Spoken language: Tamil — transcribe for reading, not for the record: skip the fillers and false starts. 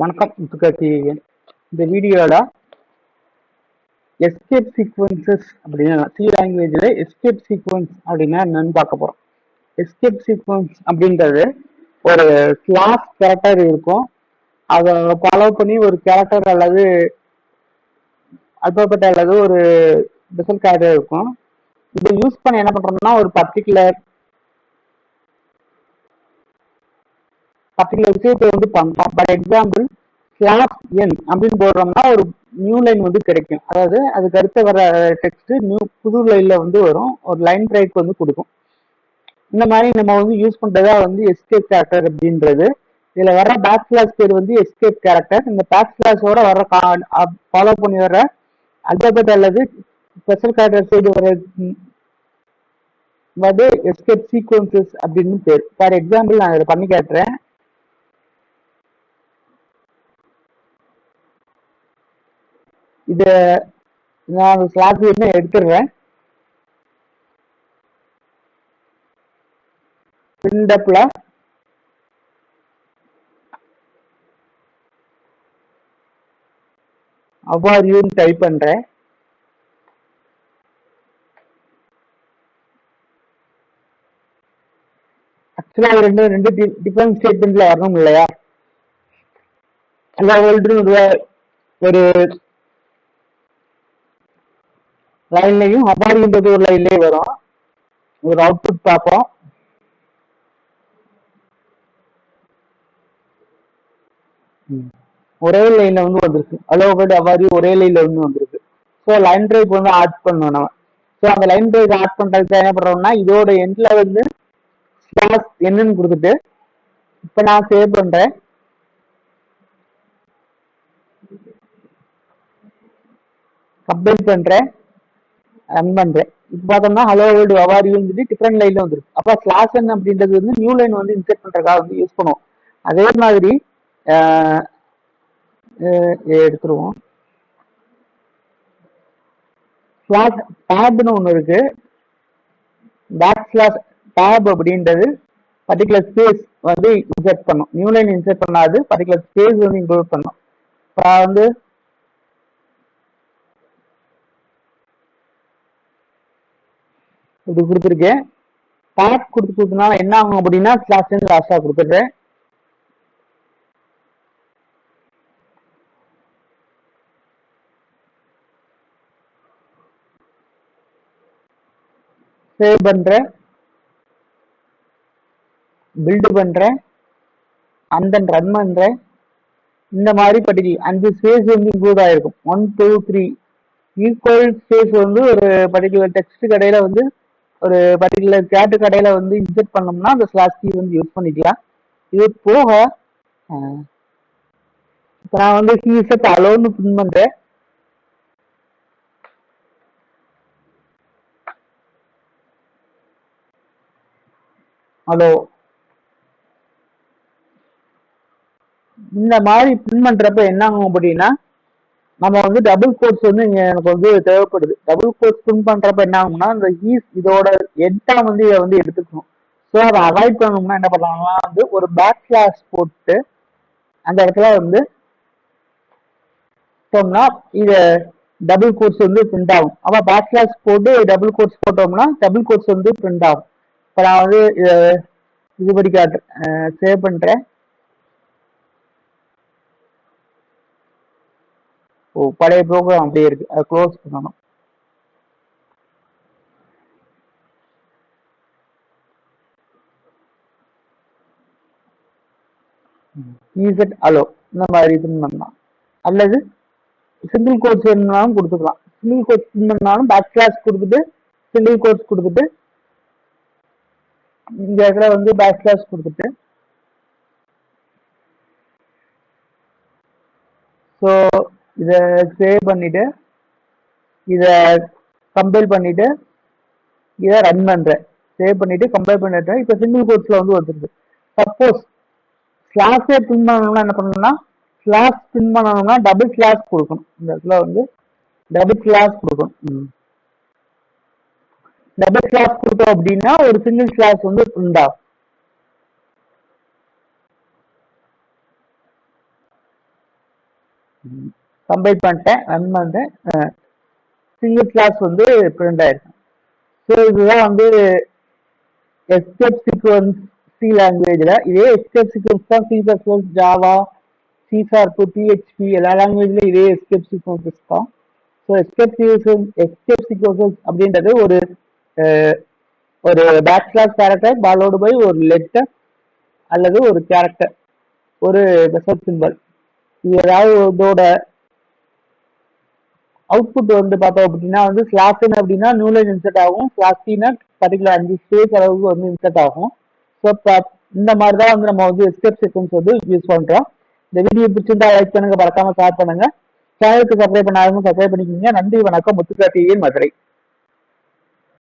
வணக்கம் முத்துக்காட்சி. இந்த வீடியோல எஸ்கேப் சீக்வன்சஸ் அப்படின்னா சி லாங்குவேஜ்ல எஸ்கேப் சீக்வன்ஸ் அப்படின்னா என்னன்னு பார்க்க போறோம். எஸ்கேப் சீக்வன்ஸ் அப்படின்றது ஒரு கிளாஸ் கேரக்டர் இருக்கும். அதை ஃபாலோ பண்ணி ஒரு கேரக்டர் அல்லது அல்பாபெட் அல்லது ஒரு ஸ்பெஷல் கேரக்டர் இருக்கும். இதை யூஸ் பண்ண என்ன பண்றோம்னா ஒரு பர்டிகுலர் விஷயத்தை வந்து பண்றோம். ஃபார் எக்ஸாம்பிள் கிளாஸ் என் அப்படின்னு போடுறோம்னா ஒரு நியூ லைன் வந்து கிடைக்கும். அதாவது அதுக்கு அடுத்து வர டெக்ஸ்ட் நியூ புது லைன்ல வந்து வரும். ஒரு லைன் பிரேக் வந்து கொடுக்கும். இந்த மாதிரி நம்ம வந்து யூஸ் பண்றதா வந்து எஸ்கேப் கேரக்டர் அப்படின்றது. இதுல வர பேக் ஸ்லாஷ் பேர் வந்து எஸ்கேப் கேரக்டர். இந்த பேக் ஸ்லாஷோட வர ஃபாலோ பண்ணி வர அல்பாபெட் அல்லது ஸ்பெஷல் கேரக்டர் சைடு வர வந்து எஸ்கேப் சீக்வன்சஸ் அப்படின்னு பேர். ஃபார் எக்ஸாம்பிள் நான் இதை பண்ணி காட்டுறேன். இத நான் ஸ்லாஷ் எடுத்துடுறேன். பிரிண்டப்ல அவ்வாரியும் டைப் பண்றேன். ஆக்சுவலா ரெண்டு டிஃபரன்ஸ் ஸ்டேட்மெண்ட்ல வரணும் இல்லையா? எல்லா ஒரு லைன்லையும் அவ்வாரின்றது ஒரு லைன்லயே வரும். ஒரு அவுட்புட் பார்ப்போம். ஒரே லைன்ல வந்து வந்திருக்கு. அலோபெட் அவ்வாரி ஒரே லைன்ல வந்து வந்திருக்கு. ஸோ லைன் பிரேக் வந்து ஆட் பண்ணணும் நம்ம. ஸோ அந்த லைன் பிரேக் ஆட் பண்றதுக்கு என்ன பண்றோம்னா இதோட எண்ட்ல வந்து ஸ்லாஷ் என்னன்னு கொடுத்துட்டு இப்ப நான் சேவ் பண்றேன். கம்பைல் பண்றேன், ரன் பண்றேன். இப்ப பார்த்தோம்னா ஹலோ வேர்ல்டு அவாரி வந்துட்டு டிஃப்ரெண்ட் லைன்ல வந்துருக்கு. அப்ப ஸ்லாஷ் என் அப்படின்றது வந்து நியூ லைன் வந்து இன்செர்ட் பண்றதுக்காக வந்து யூஸ் பண்ணுவோம். அதே மாதிரி எடுத்துருவோம். ஸ்லாஷ் டேப்னு ஒண்ணு இருக்கு. பேக் ஸ்லாஷ் டேப் அப்படின்றது பர்டிகுலர் ஸ்பேஸ் வந்து இன்செர்ட் பண்ணும். நியூ லைன் இன்செர்ட் பண்ணாது, பர்டிகுலர் ஸ்பேஸ் வந்து இன்க்ளூட் பண்ணும். இப்போ வந்து இது கொடுத்துருக்கேன். டேப் கொடுத்துனா என்ன ஆகும் அப்படின்னா ஸ்லாஷ் லாஸ்டா கொடுத்துட்றேன். சேவ் பண்றேன், பில்டு பண்றேன், அண்ட் தென் ரன் பண்றேன். இந்த மாதிரி பர்டிகுலர் 5 ஸ்பேஸ் வந்து இன்க்ளூட் ஆயிருக்கும். 1 2 3 ஈக்குவல் ஸ்பேஸ் வந்து ஒரு பர்டிகுலர் டெக்ஸ்ட் கடையில வந்து ஒரு பர்டிகுலர் கேட்டு கடையில வந்து இன்செர்ட் பண்ணோம்னா அந்த ஸ்லாஷ் கீ வந்து யூஸ் பண்ணிக்கலாம். இது போக இப்போ நான் வந்து கீ செட் அலோன்னு பின் பண்றேன். அலோ இந்த மாதிரி பின் பண்றப்ப என்ன ஆகும் அப்படின்னா நம்ம வந்து டபுள் கோட்ஸ் வந்து இங்க எனக்கு வந்து தேவைப்படுது. டபுள் கோட்ஸ் பின் பண்றப்ப என்ன ஆகும்னா இந்த இதோட எட்டா வந்து இதை வந்து எடுத்துக்கணும். ஸோ அதை அவாய்ட் பண்ணணும்னா என்ன பண்ணலாம்னா வந்து ஒரு பேக் ஸ்லாஷ் போட்டு அந்த இடத்துல வந்து போட்டோம்னா இத டபுள் கோட்ஸ் வந்து பிரிண்ட் ஆகும். அப்ப பேக் ஸ்லாஷ் போட்டு டபுள் கோட்ஸ் போட்டோம்னா டபுள் கோட்ஸ் வந்து பிரிண்ட் ஆகும். இப்போ நான் வந்து இதுபடி காட்டுறேன், சேவ் பண்றேன். பழைய ப்ரோக்ராம் அப்படியே இருக்கு, அதை க்ளோஸ் பண்ணணும். ஈசெட் அலோ இந்த மாதிரி பின் பண்ணலாம். அல்லது சிங்கிள் கோட்ஸ் வேணும்னாலும் கொடுத்துக்கலாம். சிங்கிள் கோட்ஸ் பின் பண்ணாலும் பேக் ஸ்லாஷ் கொடுத்துட்டு சிங்கிள் கோட்ஸ் கொடுத்துட்டு இந்த இடத்துல வந்து பேக் ஸ்லாஷ் கொடுத்துட்டு ஸோ இதை சேவ் பண்ணிட்டு இதை கம்பைல் பண்ணிட்டு இதை ரன் பண்றேன். சேவ் பண்ணிட்டு கம்பைல் பண்ணிட்டு இப்போ சிங்கிள் கோட்ஸ்ல வந்து வந்துருக்கு. சப்போஸ் ஸ்லாஷே பின் பண்ணணும்னா என்ன பண்ணணும்னா ஸ்லாஷ் பின் பண்ணணும்னா டபுள் ஸ்லாஷ் கொடுக்கணும். இந்த இடத்துல வந்து டபுள் ஸ்லாஷ் கொடுக்கணும். டபுள் ஸ்லாஷ் கொடுத்தோம் அப்படின்னா ஒரு சிங்கிள் ஸ்லாஷ் வந்து பிரிண்ட் ஆகும். கம்பைல் பண்ணிட்டேன், ரன் பண்ணிட்டேன், சிங்கிள் கிளாஸ் வந்து பிரிண்ட் ஆயிருக்கு. ஸோ இதுதான் வந்து எஸ்கேப் சீக்வன்ஸ் சி லாங்குவேஜ்ல. இதே எஸ்கேப் சீக்வன்ஸ் தான் C plus plus, Java, C sharp, PHP எல்லா லாங்குவேஜ்லயும் இதே எஸ்கேப் சீக்வன்சஸ் தான். ஸோ எஸ்கேப் சீக்வன்சஸ் அப்படின்றது ஒரு back slash character followed by ஒரு லெட்டர் அல்லது ஒரு கேரக்டர், ஒரு ஸ்பெஷல் சிம்பல். இது ஏதாவது இதோட அவுட்புட் வந்து பார்த்தோம் அப்படின்னா வந்து ஸ்லாஷன் அப்படின்னா நியூ லைன் இன்சர்ட் ஆகும், ஸ்லாஷினா பர்டிகுலர் 5 ஸ்பேஸ் அளவுக்கு வந்து இன்சர்ட் ஆகும். ஸோ இந்த மாதிரி தான் வந்து நம்ம வந்து எஸ்கேப் சீக்வன்ஸ் வந்து யூஸ் பண்றோம். இந்த வீடியோ பிடிச்சிருந்தா லைக் பண்ணுங்க, மறக்காம ஷேர் பண்ணுங்க. சேனலுக்கு சப்ஸ்கிரைப் பண்ணாதவங்க சப்ஸ்கிரைப் பண்ணிக்கோங்க. நன்றி, வணக்கம். முத்துக்கார்த்திகேயன், மதுரை.